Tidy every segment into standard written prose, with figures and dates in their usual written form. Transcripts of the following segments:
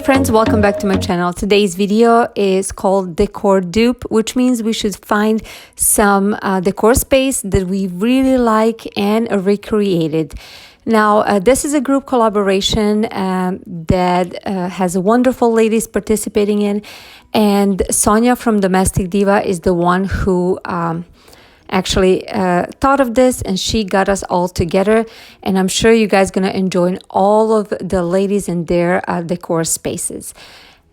friends, welcome back to my channel. Today's video is called Decor Dupe, which means we should find some decor space that we really like and recreate it. Now, this is a group collaboration that has wonderful ladies participating in, and Sonja from Domestic Diva is the one who actually thought of this, and she got us all together, and I'm sure you guys gonna enjoy all of the ladies in their decor spaces.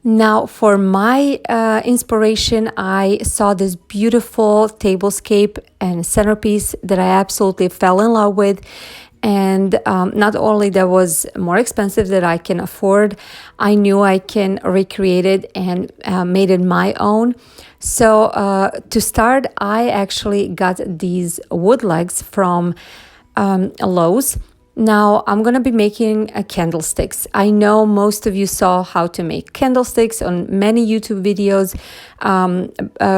Now for my inspiration, I saw this beautiful tablescape and centerpiece that I absolutely fell in love with. And not only that was more expensive than I can afford, I knew I can recreate it and made it my own. So to start, I actually got these wood legs from Lowe's. Now I'm going to be making candlesticks. I know most of you saw how to make candlesticks on many YouTube videos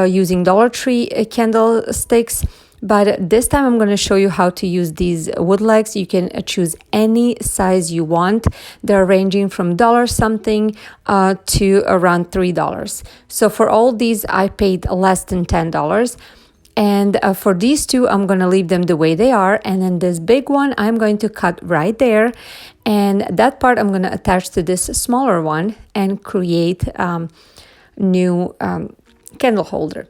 using Dollar Tree candlesticks. But this time I'm going to show you how to use these wood legs. You can choose any size you want. They're ranging from $1 something to around $3. So for all these, I paid less than $10. And for these two, I'm going to leave them the way they are. And then this big one, I'm going to cut right there. And that part I'm going to attach to this smaller one and create new candle holder.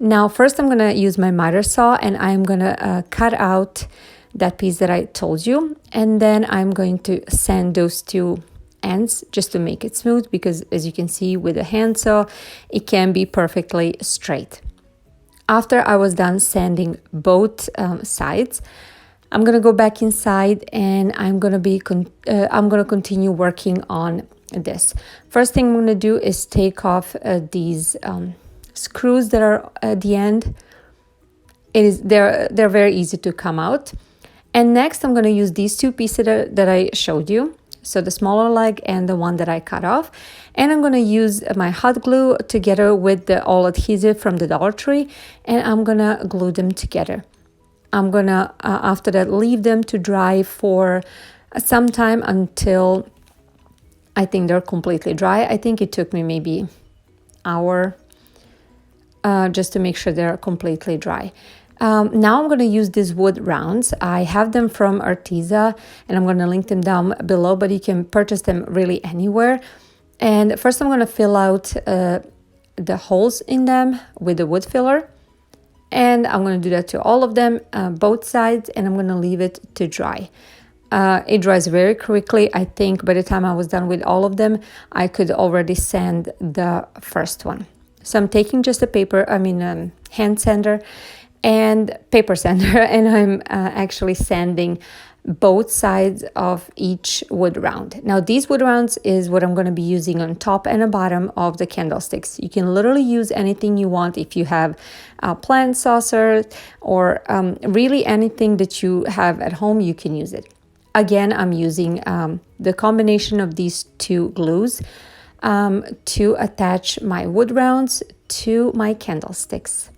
Now, first I'm going to use my miter saw and I'm going to cut out that piece that I told you. And then I'm going to sand those two ends just to make it smooth, because as you can see with a handsaw, it can be perfectly straight. After I was done sanding both sides, I'm going to go back inside and I'm going to continue working on this. First thing I'm going to do is take off these screws that are at the end. They're very easy to come out. And next I'm going to use these two pieces that I showed you, so the smaller leg and the one that I cut off, and I'm going to use my hot glue together with the all adhesive from the Dollar Tree, and I'm going to glue them together. I'm going to after that leave them to dry for some time until I think they're completely dry. I think it took me maybe an hour just to make sure they're completely dry. Now I'm going to use these wood rounds. I have them from Arteza and I'm going to link them down below, but you can purchase them really anywhere. And first I'm going to fill out the holes in them with the wood filler. And I'm going to do that to all of them, both sides, and I'm going to leave it to dry. It dries very quickly. I think by the time I was done with all of them, I could already sand the first one. So I'm taking just a hand sander and paper sander, and I'm actually sanding both sides of each wood round. Now these wood rounds is what I'm going to be using on top and the bottom of the candlesticks. You can literally use anything you want. If you have a plant saucer or really anything that you have at home, you can use it. Again, I'm using the combination of these two glues to attach my wood rounds to my candlesticks.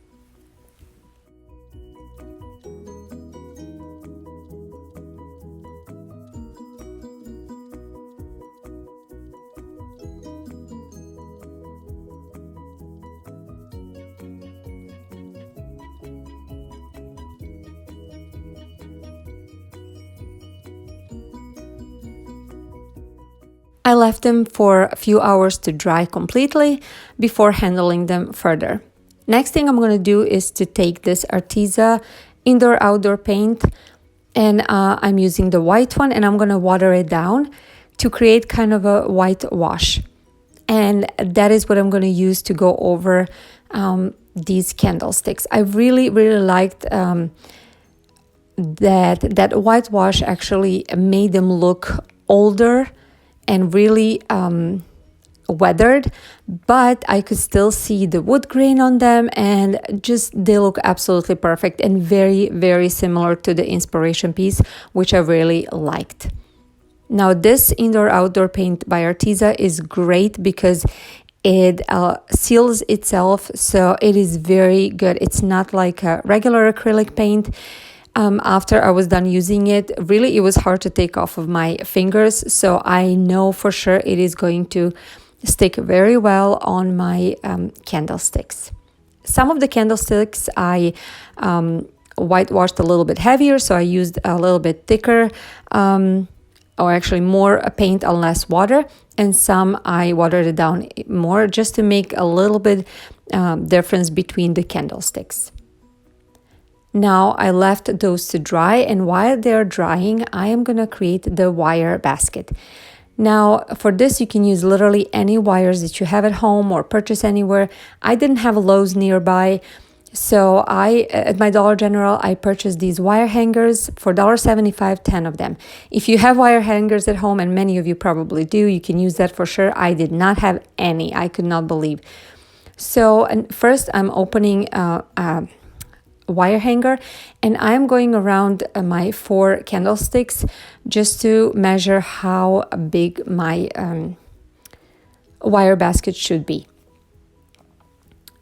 I left them for a few hours to dry completely before handling them further. Next thing I'm going to do is to take this Arteza indoor-outdoor paint, and I'm using the white one, and I'm going to water it down to create kind of a white wash. And that is what I'm going to use to go over these candlesticks. I really liked that white wash actually made them look older and really weathered, but I could still see the wood grain on them, and just they look absolutely perfect and very similar to the inspiration piece, which I really liked. Now this indoor-outdoor paint by Arteza is great because it seals itself, so it is very good. It's not like a regular acrylic paint. After I was done using it, really it was hard to take off of my fingers, so I know for sure it is going to stick very well on my candlesticks. Some of the candlesticks I whitewashed a little bit heavier, so I used a little bit thicker or actually more paint and less water, and some I watered it down more just to make a little bit difference between the candlesticks. Now I left those to dry, and while they're drying, I am gonna create the wire basket. Now for this you can use literally any wires that you have at home or purchase anywhere. I didn't have a Lowe's nearby, so at my Dollar General, I purchased these wire hangers for $1.75, 10 of them. If you have wire hangers at home, and many of you probably do, you can use that for sure. I did not have any. I could not believe. So and first I'm opening a wire hanger, and I'm going around my 4 candlesticks just to measure how big my wire basket should be.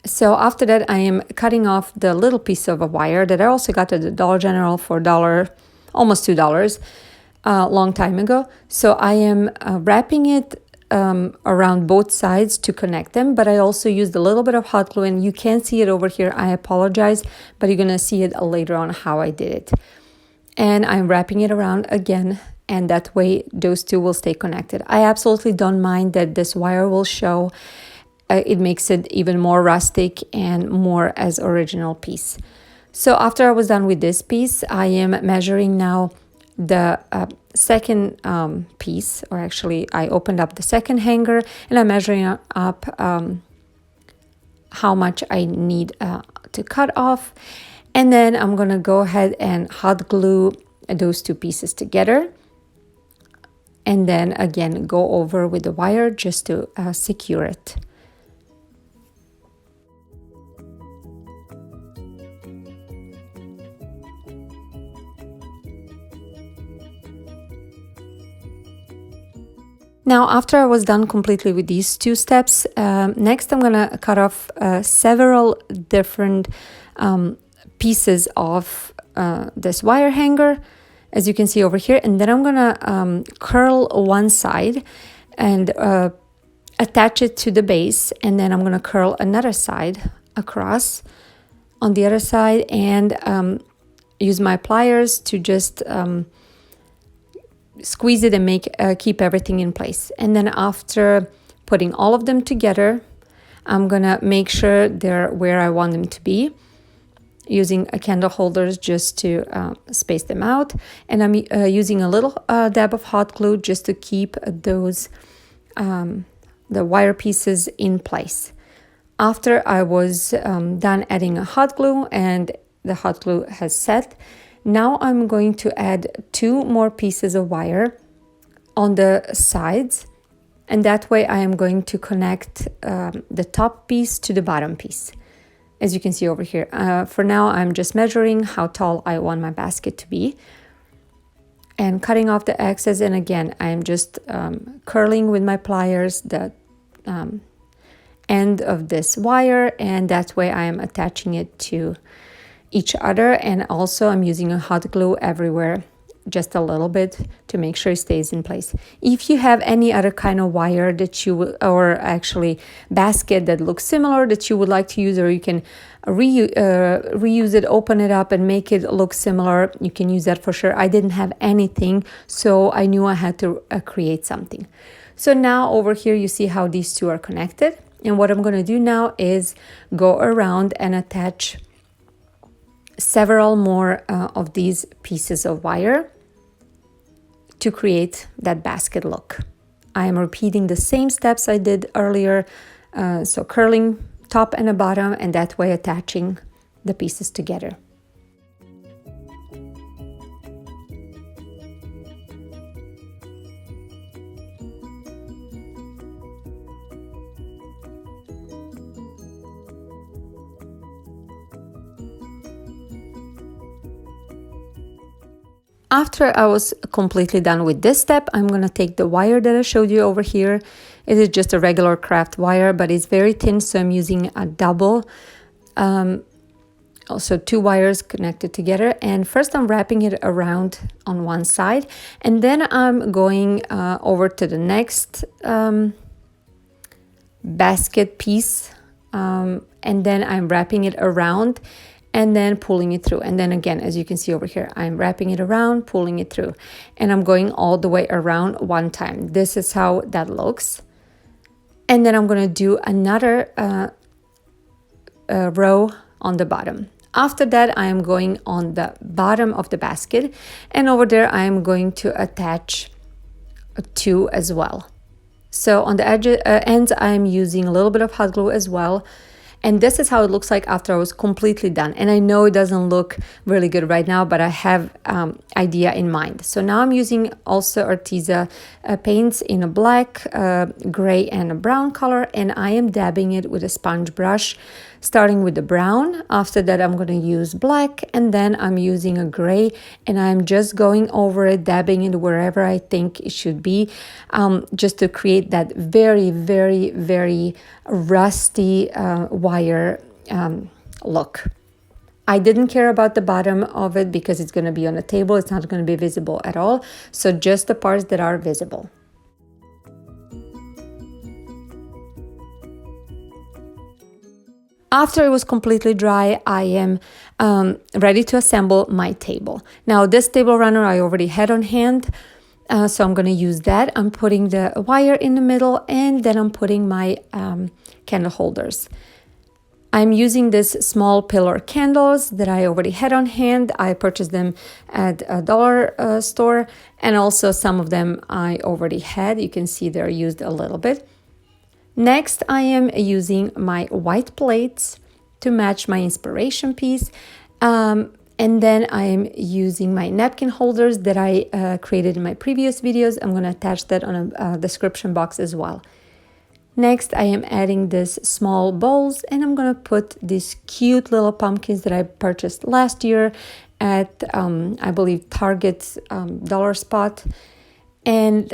So after that, I am cutting off the little piece of a wire that I also got at the Dollar General for almost $2 a long time ago. So I am wrapping it around both sides to connect them, but I also used a little bit of hot glue, and you can't see it over here. I apologize, but you're gonna see it later on how I did it. And I'm wrapping it around again, and that way those two will stay connected. I absolutely don't mind that this wire will show. It makes it even more rustic and more as original piece. So after I was done with this piece, I am measuring now the second piece, or actually I opened up the second hanger, and I'm measuring up how much I need to cut off. And then I'm gonna go ahead and hot glue those two pieces together. And then again, go over with the wire just to secure it. Now, after I was done completely with these two steps, next I'm gonna cut off several different pieces of this wire hanger, as you can see over here, and then I'm gonna curl one side and attach it to the base, and then I'm gonna curl another side across on the other side, and use my pliers to just squeeze it and keep everything in place. And then after putting all of them together, I'm gonna make sure they're where I want them to be, using a candle holders just to space them out. And I'm using a little dab of hot glue just to keep those the wire pieces in place. After I was done adding a hot glue and the hot glue has set, now I'm going to add 2 more pieces of wire on the sides, and that way I am going to connect the top piece to the bottom piece, as you can see over here. For now, I'm just measuring how tall I want my basket to be and cutting off the excess. And again, I'm just curling with my pliers the end of this wire, and that way I am attaching it to each other. And also I'm using a hot glue everywhere, just a little bit, to make sure it stays in place. If you have any other kind of wire that you would, or actually basket that looks similar that you would like to use, or you can reuse it, open it up and make it look similar, you can use that for sure. I didn't have anything, so I knew I had to create something. So now over here you see how these two are connected, and what I'm going to do now is go around and attach several more of these pieces of wire to create that basket look. I am repeating the same steps I did earlier, so curling top and the bottom, and that way attaching the pieces together. After I was completely done with this step, I'm going to take the wire that I showed you over here. It is just a regular craft wire, but it's very thin, so I'm using a double. Also 2 wires connected together. And first I'm wrapping it around on one side, and then I'm going over to the next basket piece, and then I'm wrapping it around and then pulling it through. And then again, as you can see over here, I'm wrapping it around, pulling it through, and I'm going all the way around one time. This is how that looks. And then I'm going to do another row on the bottom. After that, I am going on the bottom of the basket, and over there I am going to attach two as well. So on the ends, I'm using a little bit of hot glue as well. And this is how it looks like after I was completely done. And I know it doesn't look really good right now, but I have idea in mind. So now I'm using also Arteza paints in a black, gray, and a brown color. And I am dabbing it with a sponge brush, starting with the brown. After that, I'm going to use black, and then I'm using a gray, and I'm just going over it, dabbing it wherever I think it should be, just to create that very, very, very rusty wire look. I didn't care about the bottom of it because it's going to be on a table. It's not going to be visible at all. So just the parts that are visible. After it was completely dry, I am ready to assemble my table. Now this table runner I already had on hand, so I'm going to use that. I'm putting the wire in the middle, and then I'm putting my candle holders. I'm using this small pillar candles that I already had on hand. I purchased them at a dollar store, and also some of them I already had. You can see they're used a little bit. Next, I am using my white plates to match my inspiration piece. And then I am using my napkin holders that I created in my previous videos. I'm going to attach that on a description box as well. Next, I am adding these small bowls, and I'm going to put these cute little pumpkins that I purchased last year at, I believe, Target's dollar spot. And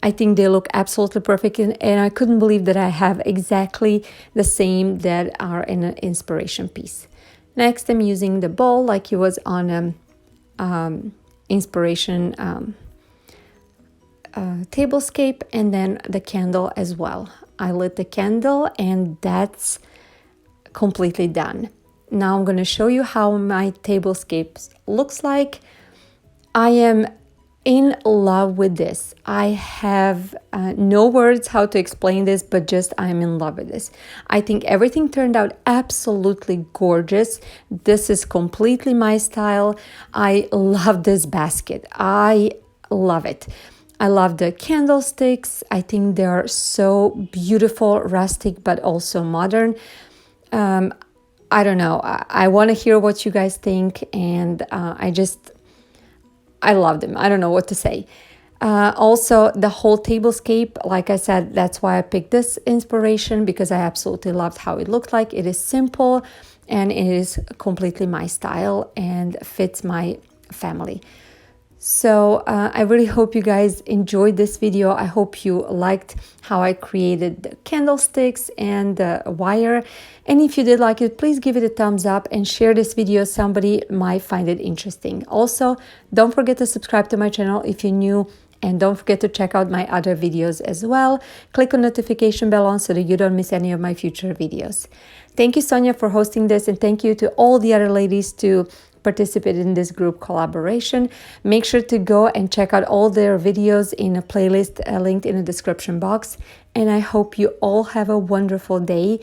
I think they look absolutely perfect, and I couldn't believe that I have exactly the same that are in an inspiration piece. Next, I'm using the bowl like it was on inspiration tablescape, and then the candle as well. I lit the candle, and that's completely done. Now I'm going to show you how my tablescape looks like. I am in love with this. I have no words how to explain this, but just I'm in love with this. I think everything turned out absolutely gorgeous. This is completely my style. I love this basket. I love it. I love the candlesticks. I think they are so beautiful, rustic, but also modern. I don't know. I want to hear what you guys think, and I love them. I don't know what to say. Also, the whole tablescape, like I said, that's why I picked this inspiration, because I absolutely loved how it looked like. It is simple, and it is completely my style and fits my family. So I really hope you guys enjoyed this video. I hope you liked how I created the candlesticks and the wire. And if you did like it, please give it a thumbs up and share this video. Somebody might find it interesting. Also, don't forget to subscribe to my channel if you're new. And don't forget to check out my other videos as well. Click on notification bell on so that you don't miss any of my future videos. Thank you, Sonja, for hosting this. And thank you to all the other ladies to participate in this group collaboration. Make sure to go and check out all their videos in a playlist linked in the description box. And I hope you all have a wonderful day.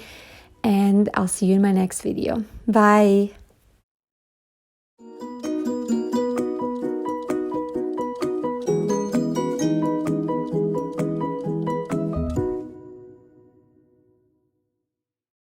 And I'll see you in my next video. Bye.